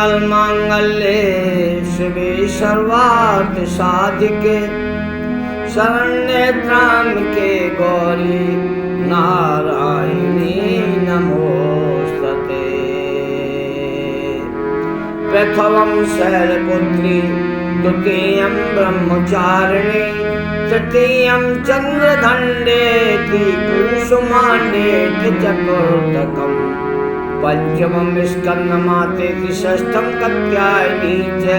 मंगल मांगल्ये शिवे सर्वार्थ साधिके शरण्ये त्र्यंबके गौरी नारायणी नमोस्तुते। प्रथमं शैलपुत्री द्वितीयं ब्रह्मचारिणी तृतीयं चंद्रघंडेति कुसुमांडेति चतुर्थकम् पंचमं स्कंदमातेति षष्ठं कात्यायनी च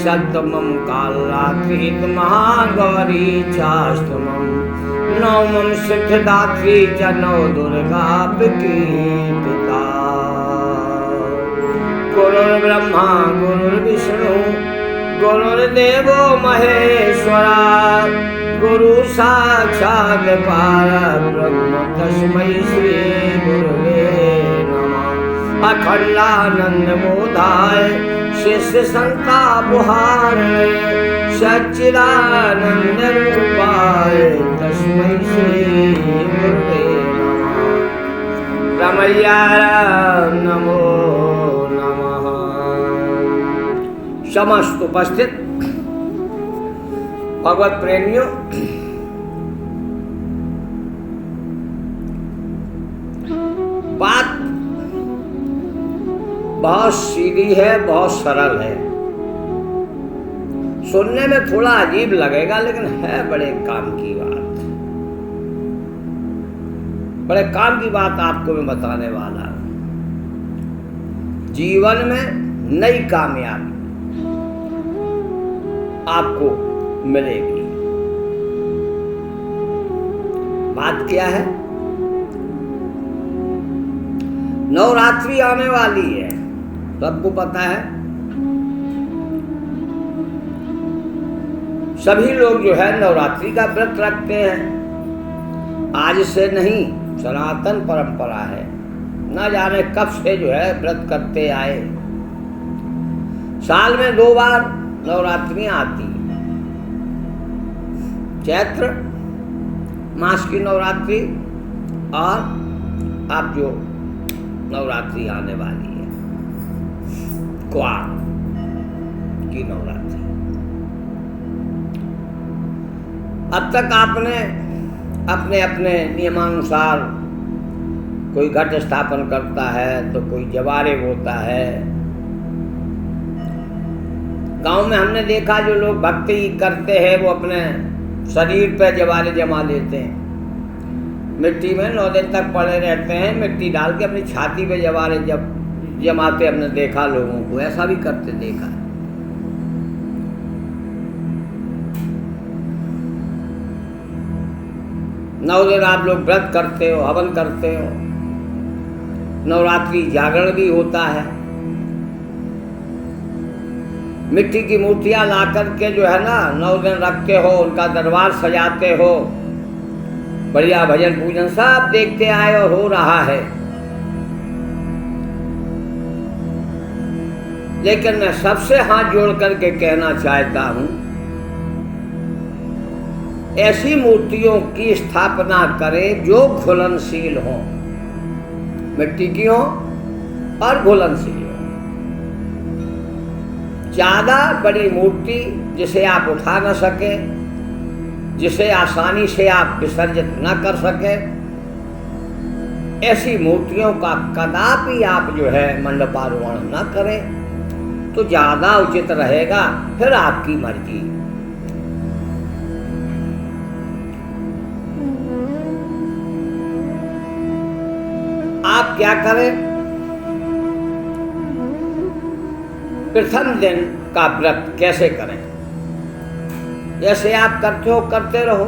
सप्तमं कालरात्रि महागौरी चाष्टमं नवमं सिद्धिदात्री च नवदुर्गा प्रकीर्तिता। गुरुर्ब्रह्मा गुरुर्विष्णु गुरुर्देवो महेश्वरा गुरु साक्षात् परब्रह्म तस्मै श्री गुरुवे नमः। अखंडानंद बोधाय शिष्य संतापहारे सच्चिदानंद रूपाय तस्मै श्री गुरुवे नमः। रमैया नमो नमः। समस्त उपस्थित भगवत प्रेमियों, बात बहुत सीधी है, बहुत सरल है, सुनने में थोड़ा अजीब लगेगा लेकिन है बड़े काम की बात। बड़े काम की बात आपको मैं बताने वाला हूं। जीवन में नई कामयाबी आपको मिलेगी। बात क्या है? नवरात्रि आने वाली है, सबको पता है। सभी लोग जो है नवरात्रि का व्रत रखते हैं। आज से नहीं, सनातन परंपरा है। न जाने कब से जो है व्रत करते आए। साल में 2 बार नवरात्रि आती, चैत्र मास की नवरात्रि और अब जो नवरात्रि आने वाली है क्वार की नवरात्रि। अब तक आपने अपने अपने नियमानुसार कोई घट स्थापन करता है तो कोई जवारे बोता है। गांव में हमने देखा जो लोग भक्ति करते हैं वो अपने शरीर पे जवारे जमा लेते हैं, मिट्टी में 9 दिन तक पड़े रहते हैं, मिट्टी डाल के अपनी छाती पे जवारे जब जमाते हमने देखा लोगों को, ऐसा भी करते देखा। 9 दिन आप लोग व्रत करते हो, हवन करते हो, नवरात्रि जागरण भी होता है। मिट्टी की मूर्तियां ला करके जो है ना 9 दिन रखते हो, उनका दरबार सजाते हो, बढ़िया भजन पूजन सब देखते आए और हो रहा है। लेकिन मैं सबसे हाथ जोड़ करके कहना चाहता हूं, ऐसी मूर्तियों की स्थापना करें जो घुलनशील हो, मिट्टी की हो और घुलनशील हो। ज्यादा बड़ी मूर्ति जिसे आप उठा न सके, जिसे आसानी से आप विसर्जित न कर सके, ऐसी मूर्तियों का कदापि आप जो है मंडपारोहण न करें तो ज्यादा उचित रहेगा। फिर आपकी मर्जी। आप क्या करें, प्रथम दिन का व्रत कैसे करें, जैसे आप करते हो करते रहो।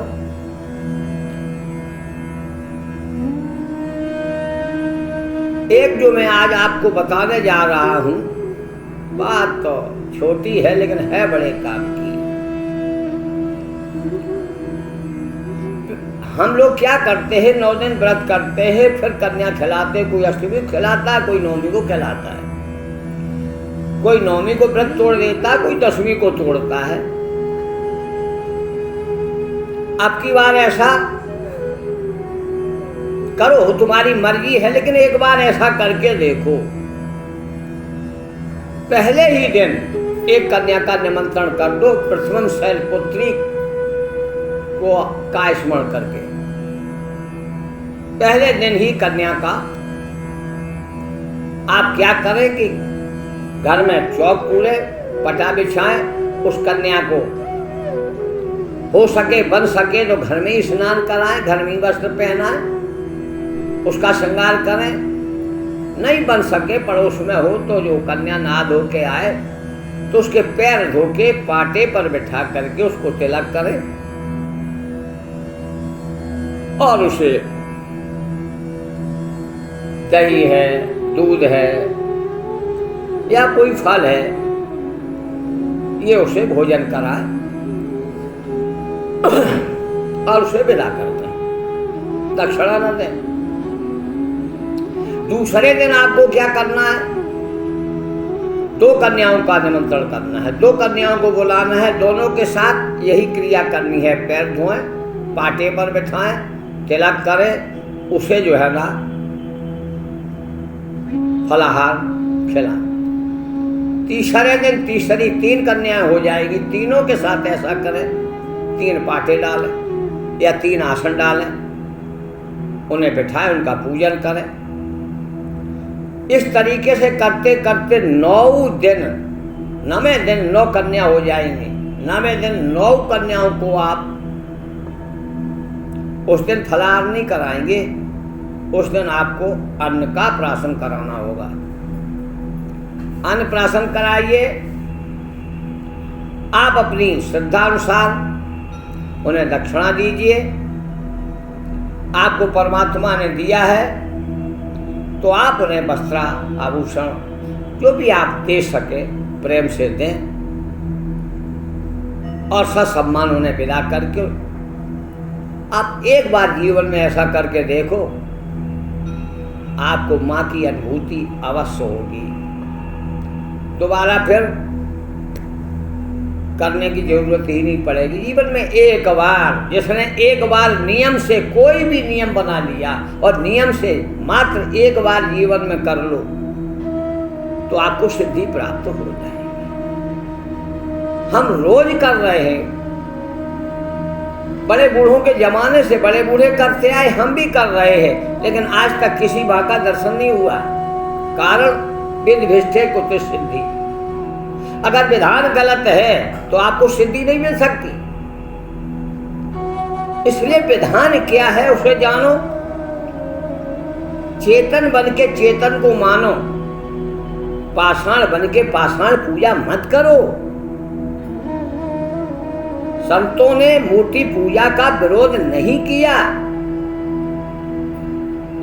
एक जो मैं आज आपको बताने जा रहा हूं, बात तो छोटी है लेकिन है बड़े काम की। हम लोग क्या करते हैं, 9 दिन व्रत करते हैं, फिर कन्या खिलाते, कोई अष्टमी को खिलाता है, कोई नवमी को खिलाता है, कोई नवमी को व्रत तोड़ देता है, कोई 10वीं को तोड़ता है। अब की बार ऐसा करो, तुम्हारी मर्जी है, लेकिन एक बार ऐसा करके देखो। पहले ही दिन एक कन्या का निमंत्रण कर दो, प्रथम शैलपुत्री को का स्मरण करके। पहले दिन ही कन्या का आप क्या करें कि घर में चौक पूरे पटा बिछाएं, उस कन्या को हो सके बन सके तो घर में ही स्नान कराएं, घर में ही वस्त्र पहनाएं, उसका श्रृंगार करें। नहीं बन सके पड़ोस में हो तो जो कन्या नहा धो के आए तो उसके पैर धो के पाटे पर बिठा करके उसको तिलक करें और उसे दही है, दूध है या कोई फल है ये उसे भोजन कराए और उसे विदा कर दें, दक्षिणा न दें। दूसरे दिन आपको क्या करना है? 2 कन्याओं का निमंत्रण करना है, 2 कन्याओं को बुलाना है, दोनों के साथ यही क्रिया करनी है। पैर धोएं, पाटे पर बिठाएं, तिलक करें, उसे जो है ना फलाहार खिलाएं। तीसरे दिन तीसरी 3 कन्याएं हो जाएगी, तीनों के साथ ऐसा करें। 3 पाटे डालें या 3 आसन डालें, उन्हें बिठाएं, उनका पूजन करें। इस तरीके से करते करते 9 दिन, 9वें दिन 9 कन्या हो जाएंगी। 9वें दिन 9 कन्याओं को आप उस दिन फलाहार नहीं कराएंगे, उस दिन आपको अन्न का प्राशन कराना होगा। अन्न प्राशन कराइए, आप अपनी श्रद्धानुसार उन्हें दक्षिणा दीजिए। आपको परमात्मा ने दिया है तो आप उन्हें वस्त्र आभूषण जो भी आप दे सके प्रेम से दें और ससम्मान उन्हें विदा करके आप एक बार जीवन में ऐसा करके देखो, आपको माँ की अनुभूति अवश्य होगी। दोबारा फिर करने की जरूरत ही नहीं पड़ेगी। जीवन में एक बार, जिसने एक बार नियम से कोई भी नियम बना लिया और नियम से मात्र एक बार जीवन में कर लो तो आपको सिद्धि प्राप्त हो जाएगी। हम रोज कर रहे हैं, बड़े बूढ़ों के जमाने से बड़े बूढ़े करते आए, हम भी कर रहे हैं, लेकिन आज तक किसी बात का दर्शन नहीं हुआ। कारण विधिष्ठे कुछ सिद्धि। अगर विधान गलत है तो आपको सिद्धि नहीं मिल सकती। इसलिए विधान क्या है उसे जानो, चेतन बन के चेतन को मानो, पाषाण बन के पाषाण पूजा मत करो। संतों ने मूर्ति पूजा का विरोध नहीं किया,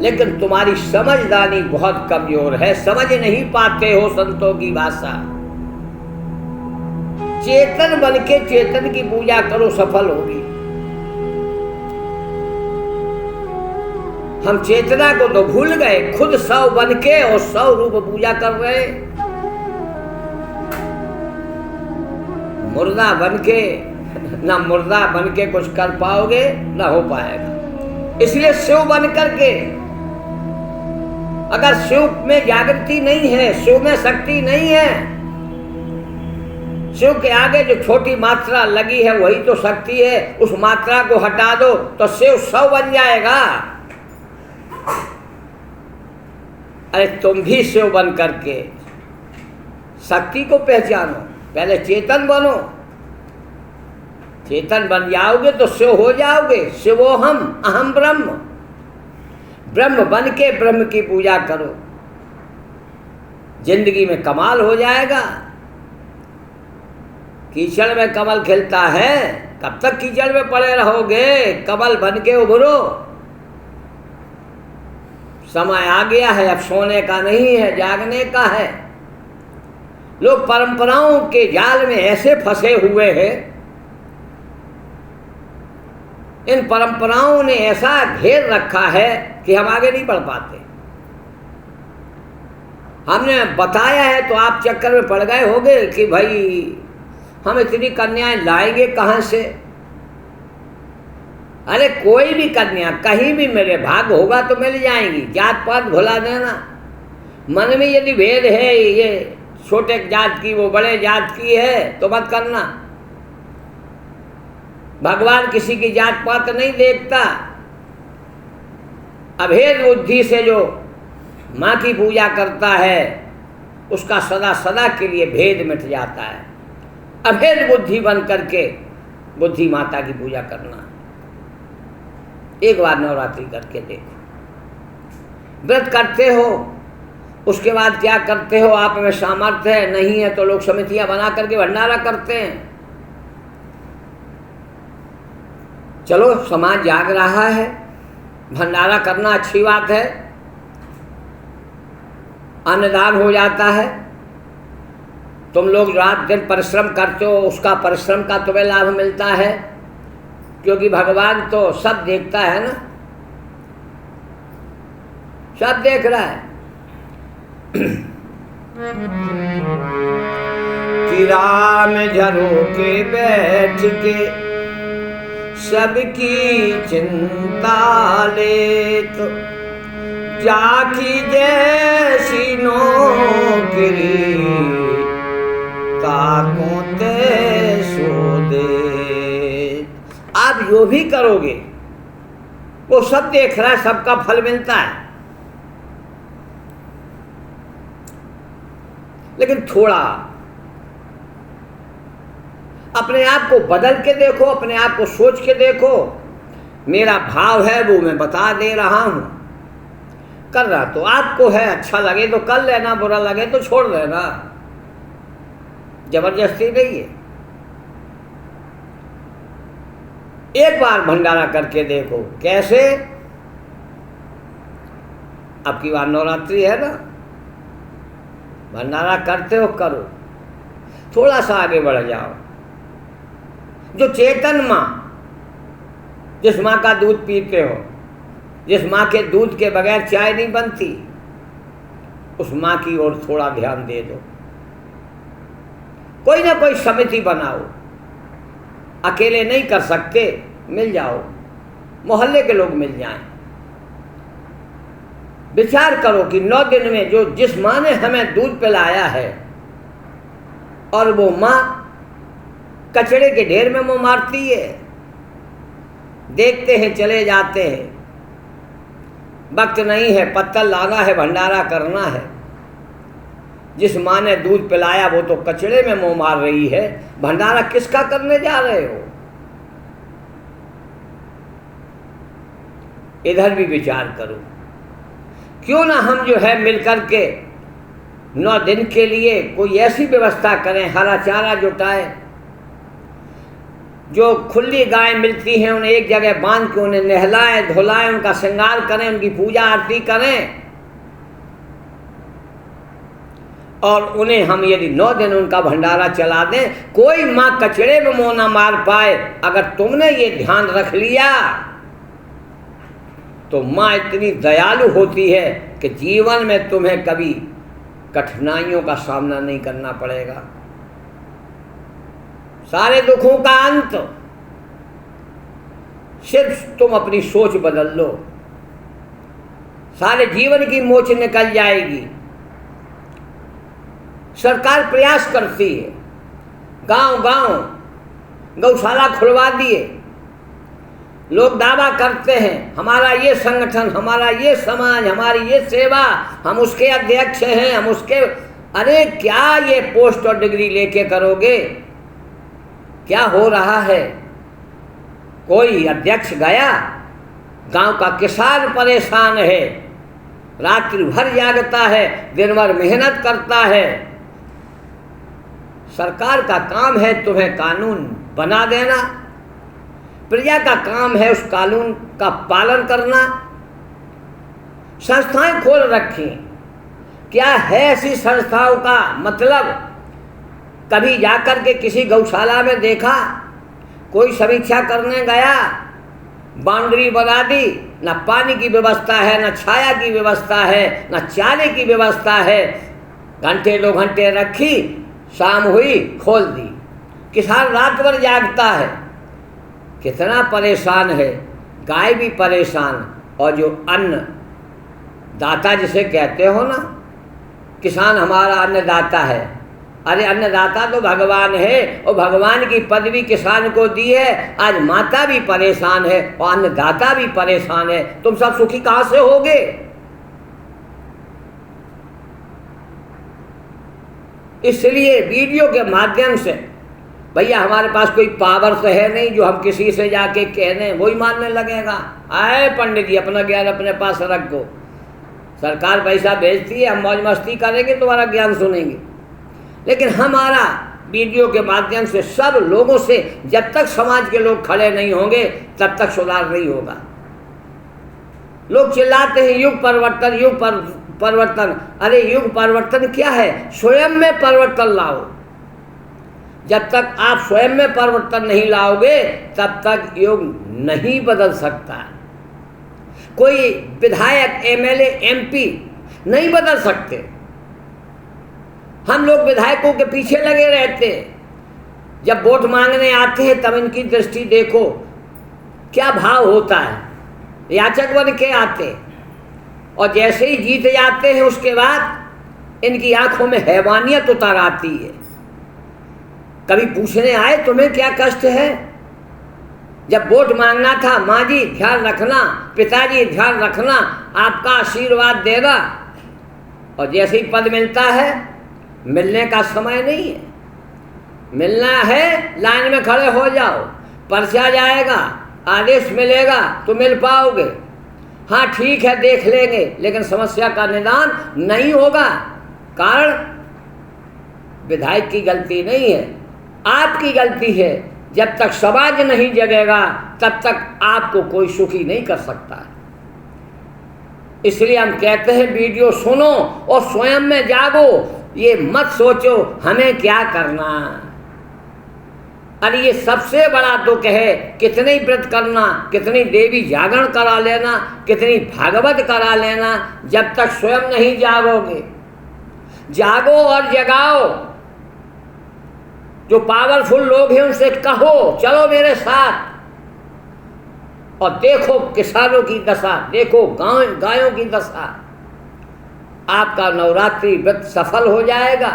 लेकिन तुम्हारी समझदारी बहुत कमजोर है, समझ नहीं पाते हो संतों की भाषा। चेतन बन के चेतन की पूजा करो, सफल होगी। हम चेतना को तो भूल गए, खुद 100 बन के और 100 रूप पूजा कर रहे। मुर्दा बन के ना मुर्दा बन के कुछ कर पाओगे ना हो पाएगा। इसलिए शिव बन करके, अगर शिव में जागृति नहीं है, शिव में शक्ति नहीं है, शिव के आगे जो छोटी मात्रा लगी है वही तो शक्ति है, उस मात्रा को हटा दो तो शिव 100 बन जाएगा। अरे तुम भी शिव बन करके शक्ति को पहचानो, पहले चेतन बनो। चेतन बन जाओगे तो शिव हो जाओगे। शिवोहम अहम ब्रह्म, ब्रह्म बन के ब्रह्म की पूजा करो, जिंदगी में कमाल हो जाएगा। कीचड़ में कमल खिलता है, कब तक कीचड़ में पड़े रहोगे? कमल बन के उभरो। समय आ गया है, अब सोने का नहीं है, जागने का है। लोग परंपराओं के जाल में ऐसे फंसे हुए हैं, इन परंपराओं ने ऐसा घेर रखा है कि हम आगे नहीं बढ़ पाते। हमने बताया है तो आप चक्कर में पड़ गए होंगे कि भाई हम इतनी कन्याएं लाएंगे कहाँ से। अरे कोई भी कन्या कहीं भी मेरे भाग होगा तो मिल जाएंगी, जात पात भुला देना। मन में यदि भेद है, ये छोटे जात की वो बड़े जात की है तो मत करना। भगवान किसी की जात पात नहीं देखता। अभेद बुद्धि से जो माँ की पूजा करता है उसका सदा सदा के लिए भेद मिट जाता है। अभेद बुद्धि बन करके बुद्धि माता की पूजा करना। एक बार नवरात्रि करके देखो। व्रत करते हो उसके बाद क्या करते हो? आप में सामर्थ्य है, नहीं है तो लोग समितियां बना करके भंडारा करते हैं। चलो समाज जाग रहा है, भंडारा करना अच्छी बात है, अन्नदान हो जाता है। तुम लोग रात दिन परिश्रम करते हो, उसका परिश्रम का तुम्हें लाभ मिलता है, क्योंकि भगवान तो सब देखता है ना, सब देख रहा है। कि राम झरोके बैठ के सबकी चिंता ले, तो जाकी जैसी नौकरी ताकों ते सो दे। आप जो भी करोगे वो सब देख रहा है, सबका फल मिलता है। लेकिन थोड़ा अपने आप को बदल के देखो, अपने आप को सोच के देखो। मेरा भाव है वो मैं बता दे रहा हूं। कर रहा तो आपको है, अच्छा लगे तो कर लेना, बुरा लगे तो छोड़ देना, जबरदस्ती नहीं है। एक बार भंडारा करके देखो। कैसे? अब की बार नवरात्रि है ना, भंडारा करते हो करो, थोड़ा सा आगे बढ़ जाओ। जो चेतन माँ, जिस माँ का दूध पीते हो, जिस माँ के दूध के बगैर चाय नहीं बनती, उस माँ की ओर थोड़ा ध्यान दे दो। कोई ना कोई समिति बनाओ। अकेले नहीं कर सकते, मिल जाओ, मोहल्ले के लोग मिल जाएं। विचार करो कि 9 दिन में जो जिस माँ ने हमें दूध पिलाया है, और वो माँ कचड़े के ढेर में मुंह मारती है। देखते हैं चले जाते हैं, वक्त नहीं है, पत्तल लाना है, भंडारा करना है। जिस माँ ने दूध पिलाया वो तो कचड़े में मुंह मार रही है, भंडारा किसका करने जा रहे हो? इधर भी विचार करो। क्यों ना हम जो है मिलकर के 9 दिन के लिए कोई ऐसी व्यवस्था करें, हरा चारा जुटाएं, जो खुली गाय मिलती हैं उन्हें एक जगह बांध के उन्हें नहलाएं धुलाएं, उनका श्रृंगार करें, उनकी पूजा आरती करें, और उन्हें हम यदि 9 दिन उनका भंडारा चला दें। कोई माँ कचड़े में मुंह ना मार पाए। अगर तुमने ये ध्यान रख लिया तो माँ इतनी दयालु होती है कि जीवन में तुम्हें कभी कठिनाइयों का सामना नहीं करना पड़ेगा। सारे दुखों का अंत सिर्फ तुम अपनी सोच बदल लो, सारे जीवन की मोच निकल जाएगी। सरकार प्रयास करती है, गांव-गांव गौशाला खुलवा दिए। लोग दावा करते हैं हमारा ये संगठन, हमारा ये समाज, हमारी ये सेवा, हम उसके अध्यक्ष हैं, हम उसके। अरे क्या ये पोस्ट और डिग्री लेके करोगे? क्या हो रहा है? कोई अध्यक्ष गया, गांव का किसान परेशान है, रात्रि भर जागता है, दिन भर मेहनत करता है। सरकार का काम है तुम्हें कानून बना देना, प्रजा का काम है उस कानून का पालन करना। संस्थाएं खोल रखी, क्या है ऐसी संस्थाओं का मतलब? कभी जाकर के किसी गौशाला में देखा? कोई समीक्षा करने गया? बाउंड्री बना दी, न पानी की व्यवस्था है, न छाया की व्यवस्था है, न चारे की व्यवस्था है। घंटे 2 घंटे रखी, शाम हुई खोल दी। किसान रात भर जागता है, कितना परेशान है, गाय भी परेशान, और जो अन्न दाता जिसे कहते हो ना, किसान हमारा अन्नदाता है। अरे अन्नदाता तो भगवान है और भगवान की पदवी किसान को दी है। आज माता भी परेशान है और अन्नदाता भी परेशान है, तुम सब सुखी कहां से होगे? इसलिए वीडियो के माध्यम से, भैया हमारे पास कोई पावर तो है नहीं जो हम किसी से जाके कहने वही मानने लगेगा। आए पंडित जी अपना ज्ञान अपने पास रख दो, सरकार पैसा भेजती है, हम मौज मस्ती करेंगे, तुम्हारा ज्ञान सुनेंगे। लेकिन हमारा वीडियो के माध्यम से सब लोगों से, जब तक समाज के लोग खड़े नहीं होंगे तब तक सुधार नहीं होगा। लोग चिल्लाते हैं युग परिवर्तन, युग परिवर्तन। अरे युग परिवर्तन क्या है? स्वयं में परिवर्तन लाओ। जब तक आप स्वयं में परिवर्तन नहीं लाओगे तब तक युग नहीं बदल सकता। कोई विधायक, एमएलए, एमपी नहीं बदल सकते। हम लोग विधायकों के पीछे लगे रहते। जब वोट मांगने आते हैं तब इनकी दृष्टि देखो क्या भाव होता है। याचक बन के आते और जैसे ही जीत जाते हैं उसके बाद इनकी आंखों में हैवानियत उतर आती है। कभी पूछने आए तुम्हें क्या कष्ट है? जब वोट मांगना था, माँ जी ध्यान रखना, पिताजी ध्यान रखना, आपका आशीर्वाद देना। और जैसे ही पद मिलता है, मिलने का समय नहीं है। मिलना है लाइन में खड़े हो जाओ, पर्चा जाएगा, आदेश मिलेगा तो मिल पाओगे। हाँ ठीक है देख लेंगे, लेकिन समस्या का निदान नहीं होगा। कारण विधायक की गलती नहीं है, आपकी गलती है। जब तक समाज नहीं जगेगा तब तक आपको कोई सुखी नहीं कर सकता। इसलिए हम कहते हैं वीडियो सुनो और स्वयं में जागो। ये मत सोचो हमें क्या करना। अरे ये सबसे बड़ा दुख है। कितनी व्रत करना, कितनी देवी जागरण करा लेना, कितनी भागवत करा लेना, जब तक स्वयं नहीं जागोगे। जागो और जगाओ। जो पावरफुल लोग हैं उनसे कहो चलो मेरे साथ, और देखो किसानों की दशा, देखो गायों की दशा। आपका नवरात्रि व्रत सफल हो जाएगा।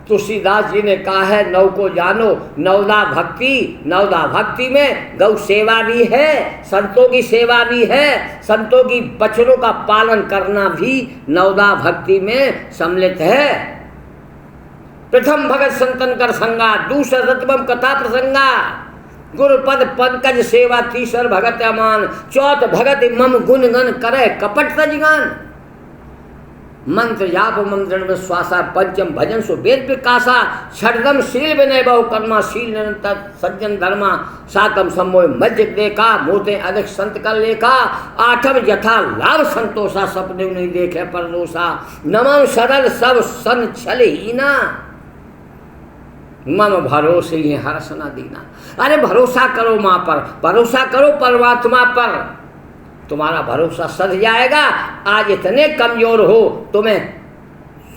तुलसीदास जी ने कहा है नौ को जानो नवदा भक्ति। नवदा भक्ति में गौ सेवा भी है, संतों की सेवा भी है, संतों की वचनों का पालन करना भी नवदा भक्ति में सम्मिलित है। प्रथम भगत संतन कर संगा, दूसरा रतबम कथा प्रसंगा, गुरुपद पंकज सेवा, तीसर भगत अमान, चौथ भगत मम गुण गण करे कपट सजगान। मंत्र जाप मंत्र विश्वासा, पंचम भजन सो वेद विकासा, षडम शील विनय बहु कर्मा, शील निरंतर सज्जन धर्मा, सातम सम्मोह मध्य देखा, मोते अधिक संत कर लेखा, आठम यथा लाभ संतोषा, सपने नहीं देखे परदोषा, नवम सरल सब सन छल हीना, मम भरोसे ही हर्षना दीना। अरे भरोसा करो माँ पर, भरोसा करो परमात्मा पर, तुम्हारा भरोसा सध जाएगा। आज इतने कमजोर हो, तुम्हें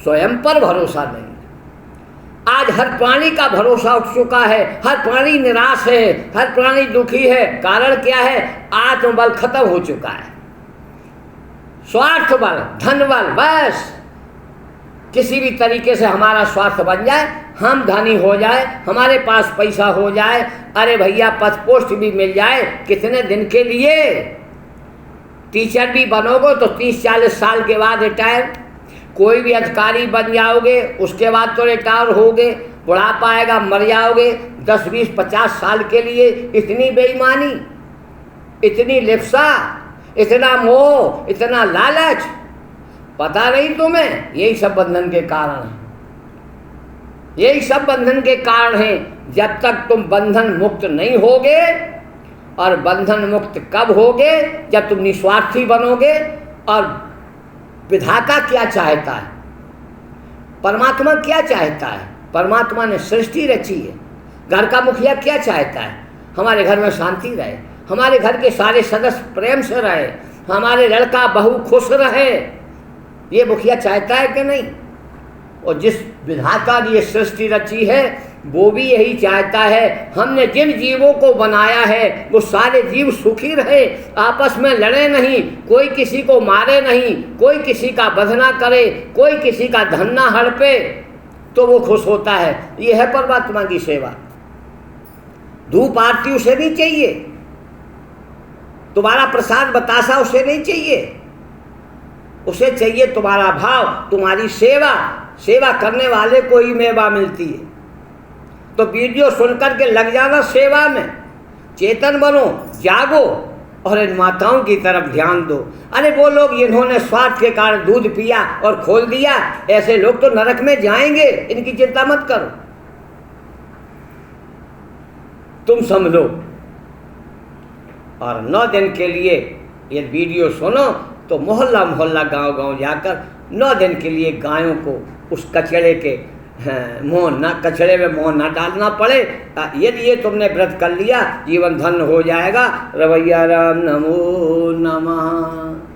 स्वयं पर भरोसा नहीं। आज हर प्राणी का भरोसा उठ चुका है, हर प्राणी निराश है, हर प्राणी दुखी है। कारण क्या है? आत्मबल खत्म हो चुका है। स्वार्थ बल, धन बल, बस किसी भी तरीके से हमारा स्वार्थ बन जाए, हम धनी हो जाए, हमारे पास पैसा हो जाए, अरे भैया पद पोस्ट भी मिल जाए, कितने दिन के लिए? टीचर भी बनोगे तो 30-40 साल के बाद रिटायर, कोई भी अधिकारी बन जाओगे उसके बाद तो रिटायर होगे, बुढ़ापा आएगा मर जाओगे। 10, 20, 50 साल के लिए इतनी बेईमानी, इतनी लिप्सा, इतना मोह, इतना लालच, पता नहीं तुम्हें? यही सब बंधन के कारण है, यही सब बंधन के कारण है। जब तक तुम बंधन मुक्त नहीं होगे, और बंधन मुक्त कब होगे? जब तुम निस्वार्थी बनोगे। और विधाता क्या चाहता है? परमात्मा क्या चाहता है? परमात्मा ने सृष्टि रची है। घर का मुखिया क्या चाहता है? हमारे घर में शांति रहे, हमारे घर के सारे सदस्य प्रेम से रहे, हमारे लड़का बहू खुश रहे। ये मुखिया चाहता है कि नहीं? और जिस विधाता ने ये सृष्टि रची है, वो भी यही चाहता है। हमने जिन जीवों को बनाया है वो सारे जीव सुखी रहे, आपस में लड़े नहीं, कोई किसी को मारे नहीं, कोई किसी का वध ना करे, कोई किसी का धन ना हड़पे, तो वो खुश होता है। ये है परमात्मा की सेवा। धूप आरती उसे नहीं चाहिए, तुम्हारा प्रसाद बतासा उसे नहीं चाहिए, उसे चाहिए तुम्हारा भाव, तुम्हारी सेवा। सेवा करने वाले को ही मेवा मिलती है। तो वीडियो सुनकर के लग जाना सेवा में, चेतन बनो, जागो और इन माताओं की तरफ ध्यान दो। अरे वो लोग जिन्होंने स्वार्थ के कारण दूध पिया और खोल दिया, ऐसे लोग तो नरक में जाएंगे, इनकी चिंता मत करो, तुम समझो। और 9 दिन के लिए ये वीडियो सुनो तो मोहल्ला मोहल्ला गांव गांव जाकर 9 दिन के लिए गायों को उस कचड़े के कचड़े में मोह ना डालना पड़े। यदि ये तुमने व्रत कर लिया, जीवन धन्य हो जाएगा। रवैया राम नमो नमः।